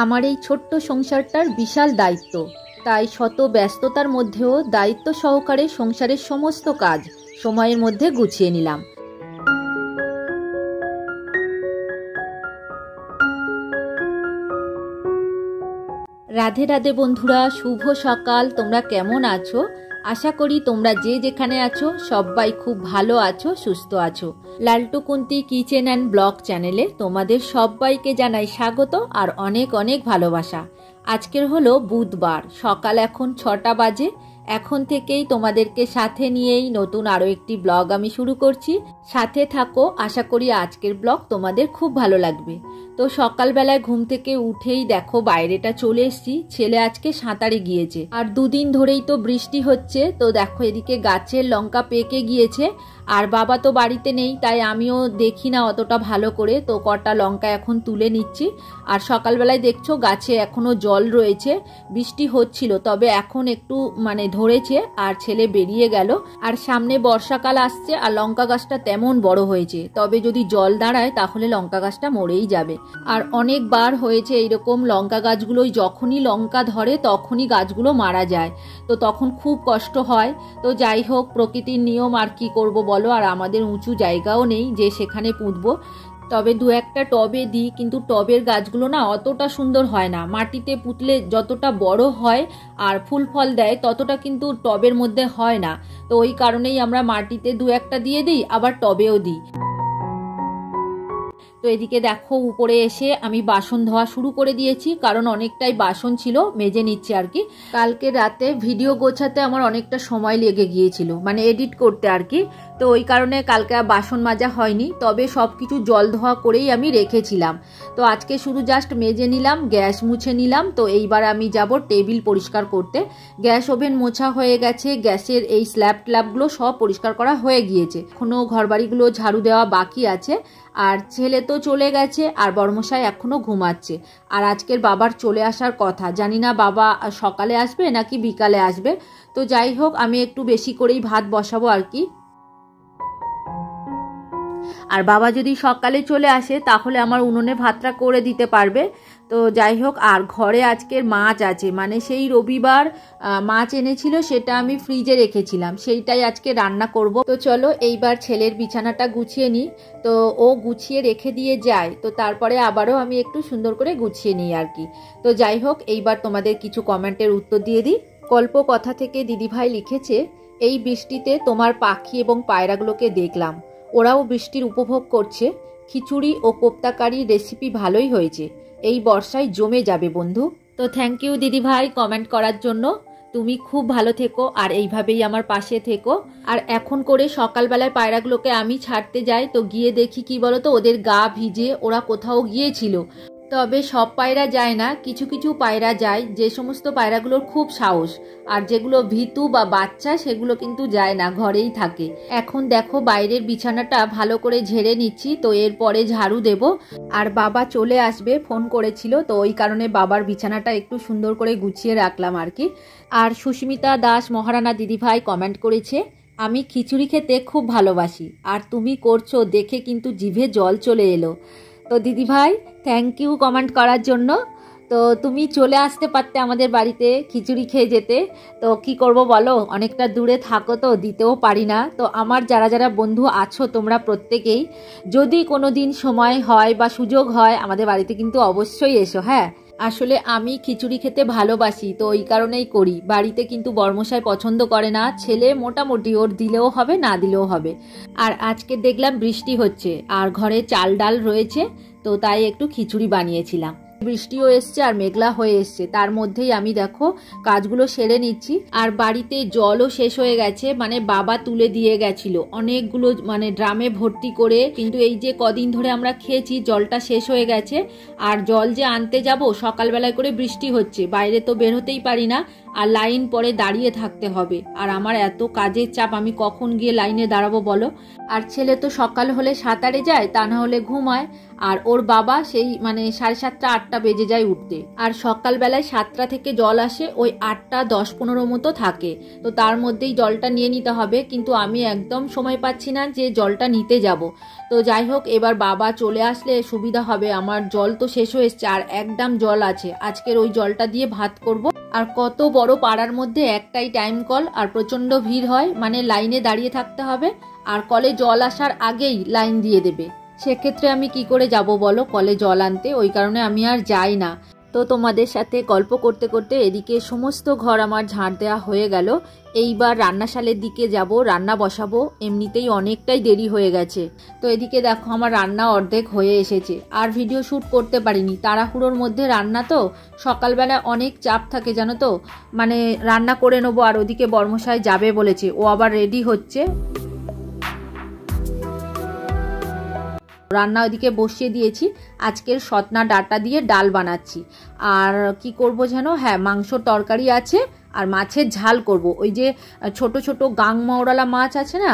আমার এই ছোট্ট সংসারটার বিশাল দায়িত্ব, তাই শত ব্যস্ততার মধ্যেও দায়িত্ব সহকারে সংসারের সমস্ত কাজ সময়ের মধ্যে গুছিয়ে নিলাম। রাধে রাধে বন্ধুরা, শুভ সকাল। তোমরা কেমন আছো? আশা করি তোমরা যে যেখানে আছো সবাই খুব ভালো আছো, সুস্থ আছো। লালটু কুন্তি কিচেন অ্যান্ড ব্লগ চ্যানেলে তোমাদের সবাইকে জানাই স্বাগত আর অনেক অনেক ভালোবাসা। আজকের হলো বুধবার, সকাল এখন 6টা বাজে। এখন থেকেই তোমাদেরকে সাথে নিয়েই নতুন আরও একটি ব্লগ আমি শুরু করছি। সাথে থাকো, আশা করি আজকের ব্লগ তোমাদের খুব ভালো লাগবে। তো সকালবেলায় ঘুম থেকে উঠেই দেখো বাইরেটা চলে এসেছি। ছেলে আজকে সাঁতারে গিয়েছে, আর দুদিন ধরেই তো বৃষ্টি হচ্ছে। তো দেখো এদিকে গাছের লঙ্কা পেকে গিয়েছে, আর বাবা তো বাড়িতে নেই, তাই আমিও দেখি না অতটা ভালো করে। তো কটা লঙ্কা এখন তুলে নিচ্ছি। আর সকালবেলায় দেখছো গাছে এখনো জল রয়েছে, বৃষ্টি হচ্ছিল, তবে এখন একটু ধরেছে। আর ছেলে বেরিয়ে গেল। আর সামনে বর্ষাকাল আসছে, আর লঙ্কা গাছটা তেমন বড় হয়েছে, তবে যদি জল দাঁড়ায় তাহলে লঙ্কা গাছটা মরেই যাবে। আর অনেকবার হয়েছে এইরকম, লঙ্কা গাছগুলোই যখনই লঙ্কা ধরে তখনই গাছগুলো মারা যায়, তো তখন খুব কষ্ট হয়। তো যাই হোক, প্রকৃতির নিয়ম, আর কি করব বলো। আর আমাদের উঁচু জায়গাও নেই যে সেখানে পুঁতবো, তবে দু একটা টবে দিই, কিন্তু টবের গাছগুলো না অতটা সুন্দর হয় না। মাটিতে পুঁতলে যতটা বড় হয় আর ফুল ফল দেয় ততটা কিন্তু টবের মধ্যে হয় না। তো ওই কারণেই আমরা মাটিতে দু একটা দিয়ে দিই, আবার টবেও দিই। তো এদিকে দেখো উপরে এসে আমি বাসন ধোয়া শুরু করে দিয়েছি, কারণ অনেকটাই বাসন ছিল, মেজে নিচ্ছে আর কি। কালকে রাতে ভিডিও গোছাতে আমার অনেকটা সময় লেগে গিয়েছিল, এডিট করতে আর কি। তো ওই কারণে কালকে বাসন মাজা হয়নি, তবে সব কিছু জল ধোয়া করেই আমি রেখেছিলাম। তো আজকে শুধু জাস্ট মেজে নিলাম, গ্যাস মুছে নিলাম। তো এইবার আমি যাব টেবিল পরিষ্কার করতে। গ্যাস ওভেন মোছা হয়ে গেছে, গ্যাসের এই স্ল্যাব ট্ল্যাবগুলো সব পরিষ্কার করা হয়ে গিয়েছে। এখনো ঘরবাড়িগুলো ঝাড়ু দেওয়া বাকি আছে। আর ছেলে তো চলে গেছে, আর বড়মশাই এখনো ঘুমাচ্ছে। আর আজকের বাবার চলে আসার কথা, জানি না বাবা সকালে আসবে নাকি বিকালে আসবে। তো যাই হোক, আমি একটু বেশি করেই ভাত বসাবো আর কি। আর বাবা যদি সকালে চলে আসে তাহলে আমার উনুনে ভাতটা করে দিতে পারবে। তো যাই হোক, আর ঘরে আজকের মাছ আছে, সেই রবিবার মাছ এনেছিল, সেটা আমি ফ্রিজে রেখেছিলাম, সেইটাই আজকে রান্না করব। তো চলো এইবার ছেলের বিছানাটা গুছিয়ে নিই। তো ও গুছিয়ে রেখে দিয়ে যায়, তো তারপরে আবারও আমি একটু সুন্দর করে গুছিয়ে নিই আর কি। তো যাই হোক, এইবার তোমাদের কিছু কমেন্টের উত্তর দিয়ে দিই। গল্প কথা থেকে দিদিভাই লিখেছে, এই বৃষ্টিতে তোমার পাখি এবং পায়রাগুলোকে দেখলাম, ওরাও বৃষ্টির উপভোগ করছে। খিচুড়ি ও কোপ্তাকারি রেসিপি ভালোই হয়েছে, এই বর্ষায় জমে যাবে বন্ধু। তো থ্যাংক ইউ দিদিভাই কমেন্ট করার জন্য। তুমি খুব ভালো থেকো, আর এইভাবেই আমার পাশে থেকো। আর এখন করে সকালবেলায় পায়রাগুলোকে আমি ছাড়তে যাই, তো গিয়ে দেখি কি বলতো, ওদের গা ভিজে ওরা কোথাও গিয়েছিল। তবে সব পায়রা যায় না, কিছু কিছু পায়রা যায়, যে সমস্ত পায়রাগুলোর খুব সাহস। আর যেগুলো ভীতু বা বাচ্চা সেগুলো কিন্তু যায় না, ঘরেই থাকে। এখন দেখো বাইরের বিছানাটা ভালো করে ঝেড়ে নিচ্ছি, তো এরপরে ঝাড়ু দেব। আর বাবা চলে আসবে ফোন করেছিল, তো ওই কারণে বাবার বিছানাটা একটু সুন্দর করে গুছিয়ে রাখলাম আর কি। আর সুস্মিতা দাস মহারানা দিদিভাই কমেন্ট করেছে, আমি খিচুড়ি খেতে খুব ভালোবাসি, আর তুমি করছো দেখে কিন্তু জিভে জল চলে এলো। তো দিদিভাই থ্যাংক ইউ কমেন্ট করার জন্য। তো তুমি চলে আসতে পারতে আমাদের বাড়িতে, খিচুড়ি খেয়ে যেতে। তো কি করব বলো, অনেকটা দূরে থাকো, তো দিতেও পারি না। তো আমার যারা যারা বন্ধু আছো তোমরা প্রত্যেকেই যদি কোনো দিন সময় হয় বা সুযোগ হয় আমাদের বাড়িতে কিন্তু অবশ্যই এসো। হ্যাঁ, আসলে আমি খিচুড়ি খেতে ভালোবাসি, তো ওই কারণেই করি। বাড়িতে কিন্তু বড়মশাই পছন্দ করে না, ছেলে মোটামুটি, ওর দিলেও হবে না দিলেও হবে। আর আজকে দেখলাম বৃষ্টি হচ্ছে, আর ঘরে চাল ডাল রয়েছে, তো তাই একটু খিচুড়ি বানিয়েছিলাম। বৃষ্টিও এসছে আর মেঘলা হয়ে এসছে, তার মধ্যেই আমি দেখো কাজগুলো সেরে নিচ্ছি। আর বাড়িতে জলও শেষ হয়ে গেছে, বাবা তুলে দিয়ে গেছিল অনেকগুলো, ড্রামে ভর্তি করে, কিন্তু এই যে কদিন ধরে আমরা খেয়েছি জলটা শেষ হয়ে গেছে। আর জল যে আনতে যাব, সকালবেলায় করে বৃষ্টি হচ্ছে, বাইরে তো বের হতেই পারি না। আর লাইন পরে দাঁড়িয়ে থাকতে হবে। আর আমার এত কাজের চাপ, আমি কখন গিয়ে লাইনে দাঁড়াবো বলো। আর ছেলে তো সকাল হলে সাঁতারে যায়, তা না হলে ঘুমায়। আর ওর বাবা সেই 7:30 8টা বেজে যায় উঠতে। আর সকালবেলায় 7টা থেকে জল আসে, ওই 8টা 10-15 মতো থাকে। তো তার মধ্যেই জলটা নিয়ে নিতে হবে, কিন্তু আমি একদম সময় পাচ্ছি না যে জলটা নিতে যাব। তো যাই হোক, এবার বাবা চলে আসলে সুবিধা হবে। আমার জল তো শেষ হয়ে এসছে, আর এক ডাম জল আছে। আজকের ওই জলটা দিয়ে ভাত করব। আর কত বড় পাড়ার মধ্যে একটাই টাইম কল, আর প্রচণ্ড ভিড় হয়, লাইনে দাঁড়িয়ে থাকতে হবে। আর কলে জল আসার আগেই লাইন দিয়ে দেবে। সেক্ষেত্রে আমি কি করে যাব বলো কলে জল আনতে? ওই কারণে আমি আর যাই না। তো তোমাদের সাথে গল্প করতে করতে এদিকে সমস্ত ঘর আমার ঝাড় দেওয়া হয়ে গেল। এইবার রান্নাশালের দিকে যাব, রান্না বসাবো। এমনিতেই অনেকটাই দেরি হয়ে গেছে। তো এদিকে দেখো আমার রান্না অর্ধেক হয়ে এসেছে। আর ভিডিও শ্যুট করতে পারিনি, তাড়াহুড়োর মধ্যে রান্না তো। সকালবেলা অনেক চাপ থাকে জানো তো, রান্না করে নেবো। আর ওদিকে বর্মশাই যাবে বলেছে, ও আবার রেডি হচ্ছে। রান্না ওইদিকে বসিয়ে দিয়েছি। আজকের সতনা ডাঁটা দিয়ে ডাল বানাচ্ছি। আর কি করব যেন, হ্যাঁ, মাংসর তরকারি আছে আর মাছের ঝাল করব। ওই যে ছোট ছোট গাং মাওরালা মাছ আছে না,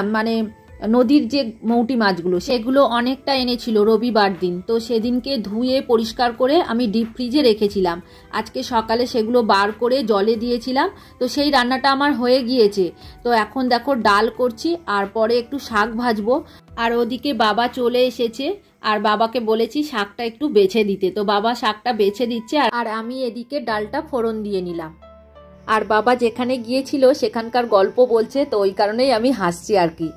নদীর যে মৌটি মাছগুলো, সেগুলো অনেকটা এনেছিল রবিবার দিন। তো সেদিনকে ধুয়ে পরিষ্কার করে আমি ডিপ ফ্রিজে রেখেছিলাম। আজকে সকালে সেগুলো বার করে জলে দিয়েছিলাম। তো সেই রান্নাটা আমার হয়ে গিয়েছে। তো এখন দেখো ডাল করছি, আর পরে একটু শাক ভাজবো। আর ওদিকে বাবা চলে এসেছে, আর বাবাকে বলেছি শাকটা একটু বেছে দিতে। তো বাবা শাকটা বেছে দিচ্ছে, আর আমি এদিকে ডালটা ফোড়ন দিয়ে নিলাম। আর বাবা যেখানে গিয়েছিল সেখানকার গল্প বলছে, তো ওই কারণেই আমি হাসছি আর কি।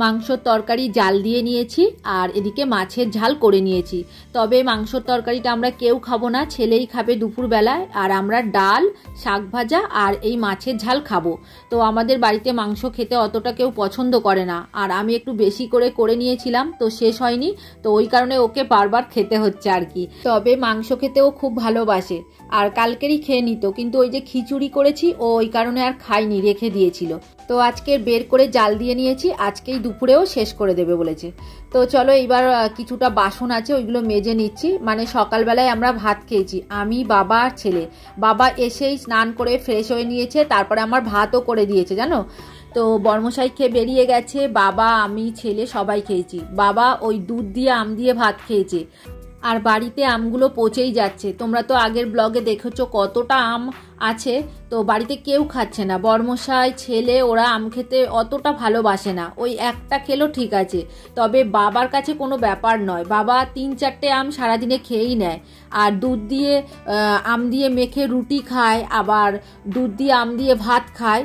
মাংসর তরকারি জাল দিয়ে নিয়েছি, আর এদিকে মাছের ঝাল করে নিয়েছি। তবে মাংসর তরকারিটা আমরা কেউ খাবো না, ছেলেই খাবে দুপুরবেলায়। আর আমরা ডাল, শাক ভাজা আর এই মাছের ঝাল খাবো। তো আমাদের বাড়িতে মাংস খেতে অতটা কেউ পছন্দ করে না। আর আমি একটু বেশি করে নিয়েছিলাম, তো শেষ হয়নি। তো ওই কারণে ওকে বারবার খেতে হচ্ছে আর কি। তবে মাংস খেতেও খুব ভালোবাসে। আর কালকেরই খেয়ে নিত, কিন্তু ওই যে খিচুড়ি করেছি, ও ওই কারণে আর খাইনি, রেখে দিয়েছিল। তো আজকে বের করে জাল দিয়ে নিয়েছি, আজকেই দুপুরেও শেষ করে দেবে বলেছে। তো চলো, এইবার কিছুটা বাসন আছে ওইগুলো মেজে নিচ্ছি। সকালবেলায় আমরা ভাত খেয়েছি, আমি, বাবা আর ছেলে। বাবা এসেই স্নান করে ফ্রেশ হয়ে নিয়েছে, তারপরে আমার ভাতও করে দিয়েছে জানো। তো বর্মশাই খেয়ে বেরিয়ে গেছে, বাবা, আমি, ছেলে সবাই খেয়েছি। বাবা ওই দুধ দিয়ে আম দিয়ে ভাত খেয়েছে। আর বাড়িতে আমগুলো পচেই যাচ্ছে। তোমরা তো আগের ব্লগে দেখেছো কতটা আম আছে। তো বাড়িতে কেউ খাচ্ছে না, বর্মশাই, ছেলে, ওরা আম খেতে অতটা ভালোবাসে না। ওই একটা খেলো ঠিক আছে, তবে বাবার কাছে কোনো ব্যাপার নয়। বাবা 3-4টে আম সারাদিনে খেয়েই নেয়। আর দুধ দিয়ে আম দিয়ে মেখে রুটি খায়, আবার দুধ দিয়ে আম দিয়ে ভাত খায়।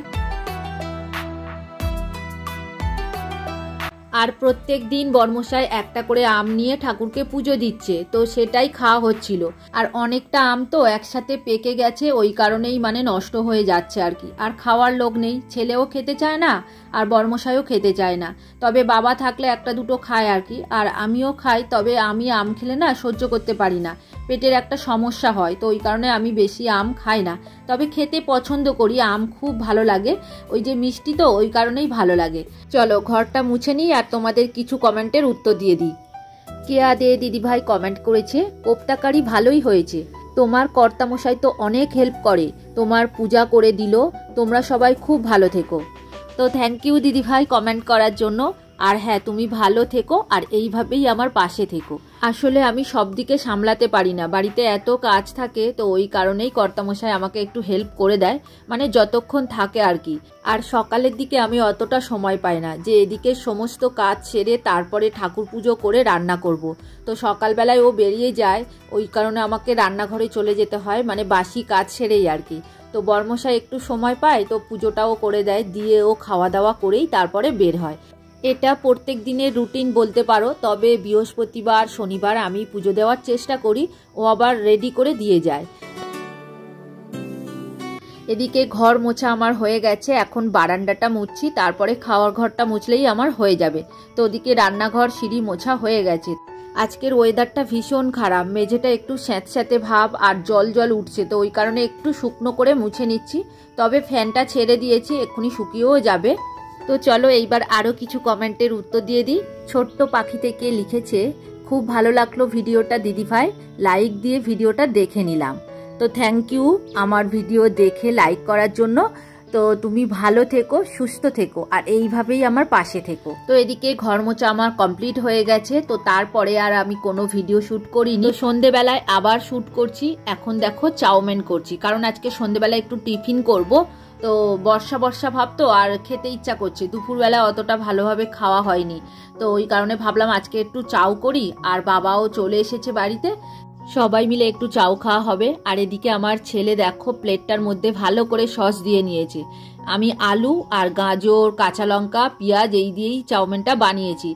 আর প্রত্যেক দিন বর্মশাই একটা করে আম নিয়ে ঠাকুরকে পুজো দিচ্ছে, তো সেটাই খাওয়া হচ্ছিল। আর অনেকটা আম তো একসাথে পেকে গেছে, ওই কারণেই নষ্ট হয়ে যাচ্ছে আর কি। আর খাওয়ার লোক নেই, ছেলেও খেতে চায় না, আর বর্মশাইও খেতে চায় না। তবে বাবা থাকলে একটা দুটো খায় আর কি। আর আমিও খাই, তবে আমি আম খেলে না সহ্য করতে পারি না, পেটের একটা সমস্যা হয়। তো ওই কারণে আমি বেশি আম খাই না, তবে খেতে পছন্দ করি। আম খুব ভালো লাগে, ওই যে মিষ্টি তো, ওই কারণেই ভালো লাগে। চলো ঘরটা মুছে নিই, আর তোমাদের কিছু কমেন্টের উত্তর দিয়ে দিই। কেয়া দে দিদিভাই কমেন্ট করেছে, কোপ্তা কারি ভালোই হয়েছে। তোমার কর্তামশাই তো অনেক হেল্প করে, তোমার পূজা করে দিল। তোমরা সবাই খুব ভালো থেকো। তো থ্যাংক ইউ দিদিভাই কমেন্ট করার জন্য। আর হ্যাঁ, তুমি ভালো থেকো, আর এইভাবেই আমার পাশে থেকো। আসলে আমি সব দিকে সামলাতে পারি না, বাড়িতে এত কাজ থাকে। তো ওই কারণেই কর্তামশাই আমাকে একটু হেল্প করে দেয়, যতক্ষণ থাকে আর কি। আর সকালের দিকে আমি অতটা সময় পাই না যে এদিকে সমস্ত কাজ সেরে তারপরে ঠাকুর পুজো করে রান্না করব। তো সকালবেলায় ও বেরিয়ে যায়, ওই কারণে আমাকে রান্নাঘরে চলে যেতে হয়, বাসি কাজ সেরেই আর কি। তো বর্মশাই একটু সময় পায়, তো পুজোটাও করে দেয়, দিয়ে ও খাওয়া দাওয়া করেই তারপরে বের হয়। এটা প্রত্যেক দিনের রুটিন বলতে পারো। তবে বৃহস্পতিবার, শনিবার আমি পুজো দেওয়ার চেষ্টা করি, ও আবার রেডি করে দিয়ে যায়। এদিকে ঘর মোছা আমার হয়ে গেছে, এখন বারান্দাটা মুছছি, তারপরে খাওয়ার ঘরটা মুছলেই আমার হয়ে যাবে। তো ওদিকে রান্নাঘর, সিঁড়ি মোছা হয়ে গেছে। আজকের ওয়েদারটা ভীষণ খারাপ, মেঝেটা একটু স্যাঁতস্যাঁতে ভাব, আর জল জল উঠছে। তো ওই কারণে একটু শুকনো করে মুছে নিচ্ছি। তবে ফ্যানটা ছেড়ে দিয়েছি, এক্ষুনি শুকিয়েও যাবে। তো চলো এইবার আরও কিছু কমেন্টের উত্তর দিয়ে দিই। ছোট্ট পাখি থেকে লিখেছে, খুব ভালো লাগলো ভিডিওটা দিদিভাই, লাইক দিয়ে ভিডিওটা দেখে নিলাম। তো থ্যাংক ইউ আমার ভিডিও দেখে লাইক করার জন্য। তো তুমি ভালো থেকো, সুস্থ থেকো, আর এইভাবেই আমার পাশে থেকো। তো এদিকে ঘর মোছা আমার কমপ্লিট হয়ে গেছে। তো তারপরে আর আমি কোনো ভিডিও শ্যুট করিনি। সন্ধেবেলায় আবার শ্যুট করছি। এখন দেখো চাউমিন করছি, কারণ আজকে সন্ধেবেলায় একটু টিফিন করব। তো বর্ষা বর্ষা ভাব তো, আর খেতে ইচ্ছা করছে। দুপুরবেলা অতটা ভালোভাবে খাওয়া হয়নি, তো ওই কারণে ভাবলাম আজকে একটু চাউ করি। আর বাবাও চলে এসেছে বাড়িতে, সবাই মিলে একটু চাউ খাওয়া হবে। আর এদিকে আমার ছেলে দেখো প্লেটটার মধ্যে ভালো করে সস দিয়ে নিয়েছে। আমি আলু আর গাজর, কাঁচা লঙ্কা, পেঁয়াজ এই দিয়েই চাউমিনটা বানিয়েছি।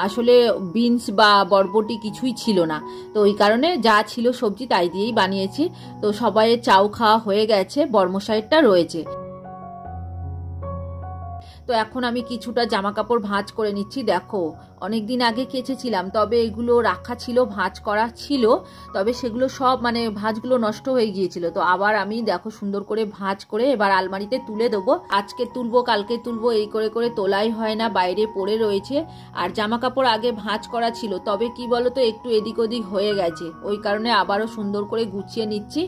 আসলে বিনস বা বরবটি কিছুই ছিল না, তো ওই কারণে যা ছিল সবজি তাই দিয়েই বানিয়েছি। তো সবাইয়ের চাউ খাওয়া হয়ে গেছে, বর্মশাইয়েরটা রয়েছে। তো এখন আমি কিছুটা জামা কাপড় ভাঁজ করে নিচ্ছি। দেখো অনেকদিন আগে কেচেছিলাম, তবে এগুলো রাখা ছিল, ভাঁজ করা ছিল, তবে সেগুলো সব মানে ভাঁজগুলো নষ্ট হয়ে গিয়েছিল। তো আবার আমি দেখো সুন্দর করে ভাঁজ করে এবার আলমারিতে তুলে দেবো। আজকে তুলবো, কালকে তুলবো, এই করে করে তোলাই হয় না, বাইরে পড়ে রয়েছে। আর জামা কাপড় আগে ভাঁজ করা ছিল, তবে কি বলতো একটু এদিক ওদিক হয়ে গেছে, ওই কারণে আবারও সুন্দর করে গুছিয়ে নিচ্ছি।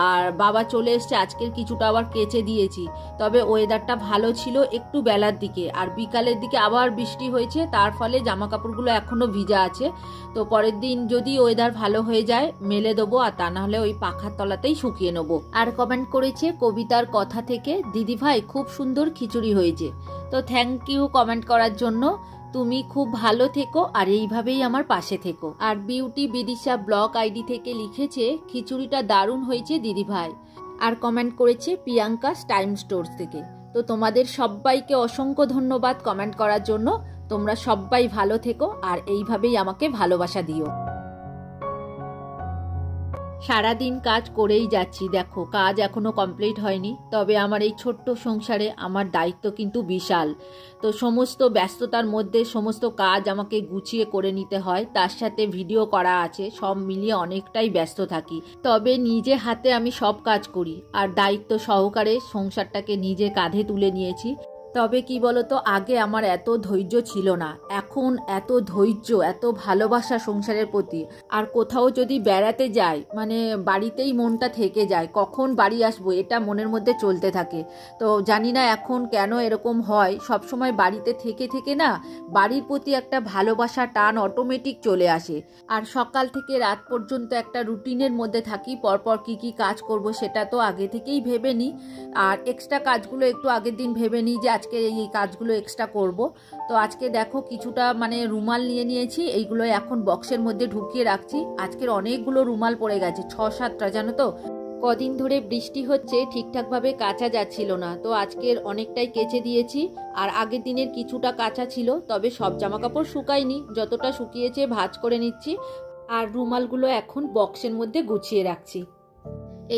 আর বাবা চলে এসছে, আজকের কিছুটা আবার কেচে দিয়েছি। তবে ওয়েদারটা ভালো ছিল একটু বেলার দিকে, আর বিকালের দিকে আবার বৃষ্টি হয়েছে, তার ফলে জামা কাপড়গুলো এখনো ভিজা আছে। তো পরের দিন যদি ওয়েদার ভালো হয়ে যায় মেলে দেবো, আর তা না হলে ওই পাখার তলাতেই শুকিয়ে নেবো। আর কমেন্ট করেছে কবিতার কথা থেকে, দিদি ভাই খুব সুন্দর খিচুড়ি হয়েছে। তো থ্যাংক ইউ কমেন্ট করার জন্য। তুমি খুব ভালো থেকো আর এইভাবেই আমার পাশে থেকো। আর বিউটি বিদিশা ব্লগ আইডি থেকে লিখেছে খিচুড়িটা দারুণ হয়েছে দিদি ভাই। আর কমেন্ট করেছে প্রিয়াঙ্কা টাইম স্টোরস থেকে। তো তোমাদের সবাইকে অসংখ্য ধন্যবাদ কমেন্ট করার জন্য। তোমরা সবাই ভালো থেকো আর এইভাবেই আমাকে ভালোবাসা দিও। সারাদিন কাজ করেই যাচ্ছি, দেখো কাজ এখনো কমপ্লিট হয়নি। তবে আমার এই ছোট্ট সংসারে আমার দায়িত্ব কিন্তু বিশাল। তো সমস্ত ব্যস্ততার মধ্যে সমস্ত কাজ আমাকে গুছিয়ে করে নিতে হয়, তার সাথে ভিডিও করা আছে, সব মিলিয়ে অনেকটাই ব্যস্ত থাকি। তবে নিজে হাতে আমি সব কাজ করি আর দায়িত্ব সহকারে সংসারটাকে নিজে কাঁধে তুলে নিয়েছি। তবে কি বলতো, আগে আমার এত ধৈর্য ছিল না, এখন এত ধৈর্য, এত ভালোবাসা সংসারের প্রতি। আর কোথাও যদি বেড়াতে যাই, মানে বাড়িতেই মনটা থেকে যায়, কখন বাড়ি আসবো এটা মনের মধ্যে চলতে থাকে। তো জানি না এখন কেন এরকম হয়, সবসময় বাড়িতে থেকে থেকে না বাড়ির প্রতি একটা ভালোবাসা টান অটোমেটিক চলে আসে। আর সকাল থেকে রাত পর্যন্ত একটা রুটিনের মধ্যে থাকি, পরপর কি কি কাজ করব সেটা তো আগে থেকেই ভেবে নিই। আর এক্সট্রা কাজগুলো একটু আগের দিন ভেবে নিই যে আজকে এই কাজগুলো এক্সট্রা করব। তো আজকে দেখো কিছুটা মানে রুমাল নিয়ে নিয়েছি, এইগুলো এখন বক্সের মধ্যে ঢুকিয়ে রাখছি। আজকের অনেকগুলো রুমাল পড়ে গেছে, 6-7টা, জানো তো। কদিন ধরে বৃষ্টি হচ্ছে, ঠিকঠাকভাবে কাচা যাচ্ছিল না, তো আজকের অনেকটাই কেচে দিয়েছি। আর আগের দিনের কিছুটা কাঁচা ছিল, তবে সব জামাকাপড় শুকায়নি, যতটা শুকিয়েছে ভাঁজ করে নিচ্ছি। আর রুমালগুলো এখন বক্সের মধ্যে গুছিয়ে রাখছি।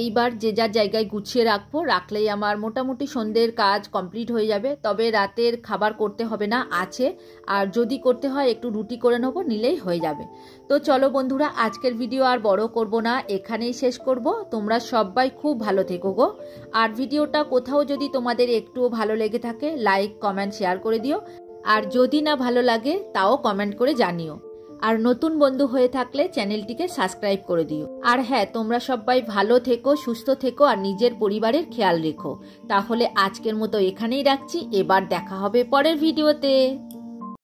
এইবার যে যার জায়গায় গুছিয়ে রাখবো, রাখলেই আমার মোটামুটি সন্ধ্যের কাজ কমপ্লিট হয়ে যাবে। তবে রাতের খাবার করতে হবে না, আছে। আর যদি করতে হয় একটু রুটি করে নেবো, নিলেই হয়ে যাবে। তো চলো বন্ধুরা, আজকের ভিডিও আর বড় করব না, এখানেই শেষ করব। তোমরা সবাই খুব ভালো থেকো গো। আর ভিডিওটা কোথাও যদি তোমাদের একটুও ভালো লেগে থাকে, লাইক কমেন্ট শেয়ার করে দিও। আর যদি না ভালো লাগে তাও কমেন্ট করে জানিও। আর নতুন বন্ধু হয়ে থাকলে চ্যানেলটিকে সাবস্ক্রাইব করে দিও। আর হ্যাঁ, তোমরা সবাই ভালো থেকো, সুস্থ থেকো আর নিজের পরিবারের খেয়াল রেখো। তাহলে আজকের মতো এখানেই রাখছি, এবার দেখা হবে পরের ভিডিওতে।